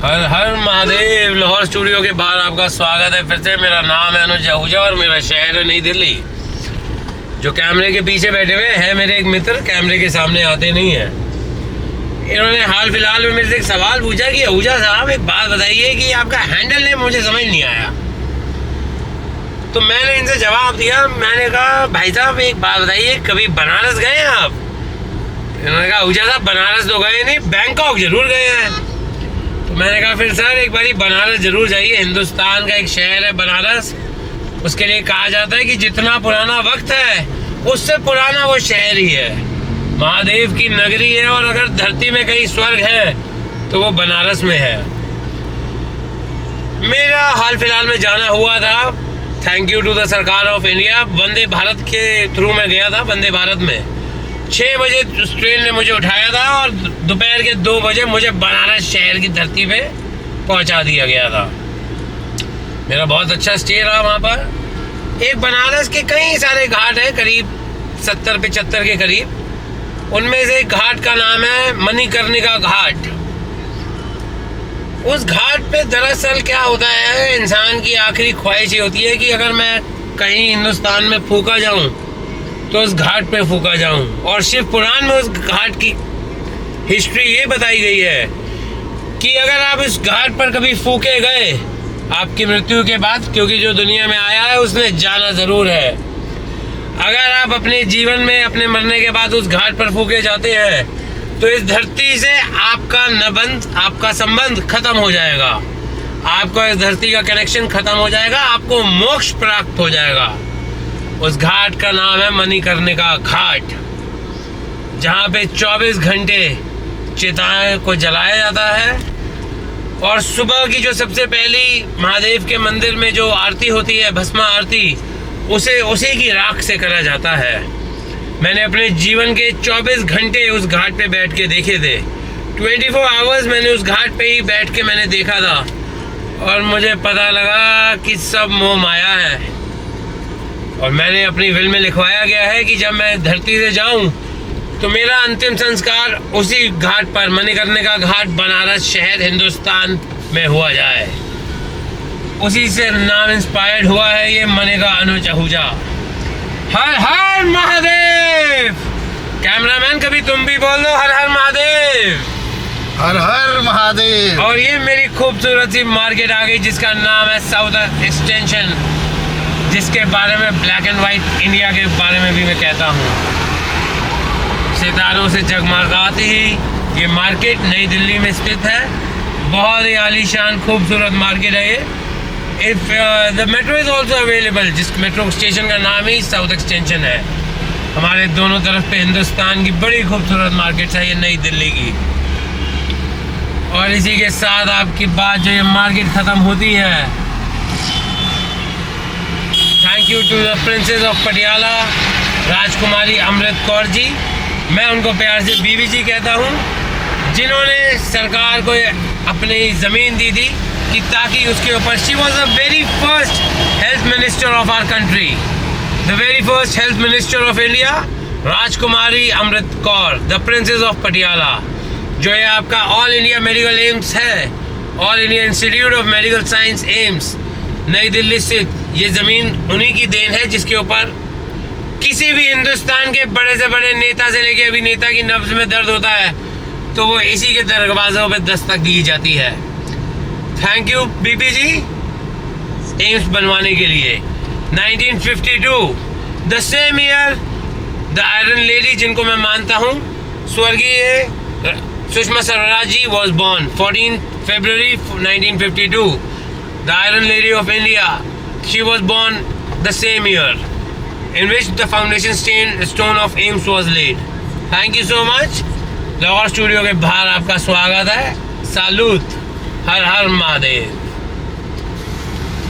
हर हर Mahadev. Lahore studio के बाहर आपका स्वागत है फिर से। मेरा नाम है अनुज आहूजा और मेरा शहर है नई दिल्ली। जो कैमरे के पीछे बैठे हुए हैं मेरे एक मित्र, कैमरे के सामने आते नहीं हैं। इन्होंने हाल फिलहाल में मेरे से एक सवाल पूछा कि आहूजा साहब एक बात बताइए कि आपका हैंडल नेम मुझे समझ नहीं आया। तो मैंने इनसे जवाब दिया, मैंने कहा भाई साहब एक बात बताइए, कभी बनारस गए हैं आप? इन्होंने कहा आहूजा साहब बनारस तो गए नहीं, बैंकॉक जरूर गए हैं। तो मैंने कहा फिर सर एक बारी बनारस जरूर जाइए। हिंदुस्तान का एक शहर है बनारस। उसके लिए कहा जाता है कि जितना पुराना वक्त है उससे पुराना वो शहर ही है। महादेव की नगरी है और अगर धरती में कहीं स्वर्ग है तो वो बनारस में है। मेरा हाल फिलहाल में जाना हुआ था, थैंक यू टू द सरकार ऑफ इंडिया। वंदे भारत के थ्रू में गया था। वंदे भारत में 6 बजे उस ट्रेन ने मुझे उठाया था और दोपहर के 2 बजे मुझे बनारस शहर की धरती पे पहुंचा दिया गया था। मेरा बहुत अच्छा स्टे रहा वहाँ पर। एक बनारस के कई सारे घाट हैं, करीब 70-75 के करीब। उनमें से एक घाट का नाम है मणिकर्णिका घाट। उस घाट पे दरअसल क्या होता है, इंसान की आखिरी ख्वाहिश ये होती है कि अगर मैं कहीं हिंदुस्तान में फूका जाऊं तो उस घाट पे फूका जाऊं। और शिव पुराण में उस घाट की हिस्ट्री ये बताई गई है कि अगर आप इस घाट पर कभी फूके गए आपकी मृत्यु के बाद, क्योंकि जो दुनिया में आया है उसने जाना ज़रूर है, अगर आप अपने जीवन में अपने मरने के बाद उस घाट पर फूके जाते हैं तो इस धरती से आपका संबंध खत्म हो जाएगा। आपका इस धरती का कनेक्शन खत्म हो जाएगा, आपको मोक्ष प्राप्त हो जाएगा। उस घाट का नाम है मणिकर्णिका घाट, जहाँ पे 24 घंटे चिताएं को जलाया जाता है और सुबह की जो सबसे पहली महादेव के मंदिर में जो आरती होती है, भस्मा आरती, उसे उसी की राख से करा जाता है। मैंने अपने जीवन के 24 घंटे उस घाट पे बैठ के देखे थे। 24 आवर्स मैंने उस घाट पे ही बैठ के मैंने देखा था और मुझे पता लगा कि सब मोह माया है। और मैंने अपनी विल में लिखवाया गया है कि जब मैं धरती से जाऊं तो मेरा अंतिम संस्कार उसी घाट पर, मणिकर्णिका घाट, बनारस शहर, हिंदुस्तान में हुआ जाए। उसी से नाम इंस्पायर्ड हुआ है ये मनेगा अनुज आहूजा। हर हर महादेव। कैमरामैन कभी तुम भी बोल दो हर हर महादेव। हर हर महादेव। और ये मेरी खूबसूरत सी मार्केट आ गई जिसका नाम है साउथ एक्सटेंशन, जिसके बारे में ब्लैक एंड वाइट इंडिया के बारे में भी मैं कहता हूँ। सितारों से जगमगाती ही ये मार्केट नई दिल्ली में स्थित है। बहुत ही आलीशान खूबसूरत मार्केट है ये। If the metro is also available, जिस मेट्रो स्टेशन का नाम ही साउथ एक्सटेंशन है। हमारे दोनों तरफ पे हिंदुस्तान की बड़ी खूबसूरत मार्केट है ये नई दिल्ली की। और इसी के साथ आपकी बात जो ये मार्केट ख़त्म होती है, thank you to the princess of Patiala Rajkumari Amrit Kaur ji. मैं उनको प्यार से बीबी जी कहता हूँ, जिन्होंने सरकार को अपनी ज़मीन दी थी कि ताकि उसके ऊपर, she was the very first health minister of our country, the very first health minister of India, Rajkumari Amrit Kaur, the princess of Patiala. जो है आपका ऑल इंडिया मेडिकल एम्स है, all India institute of medical science AIIMS, New Delhi स्थित। ये ज़मीन उन्हीं की then है जिसके ऊपर किसी भी हिंदुस्तान के बड़े से बड़े नेता से लेके अभिनेता की नब्ज में दर्द होता है तो वो इसी के दरवाज़ों पे दस्तक दी जाती है। थैंक यू बीबी जी एम्स बनवाने के लिए। 1952 the same year the iron lady, जिनको मैं मानता हूँ, स्वर्गीय Sushma Swaraj ji was born 14 February 1952। The iron lady of India, she was born the same year in which the foundation stone of AIIMS was laid. Thank you so much. Lahore studio के बाहर आपका स्वागत है। सालूत। हर हर महादेव।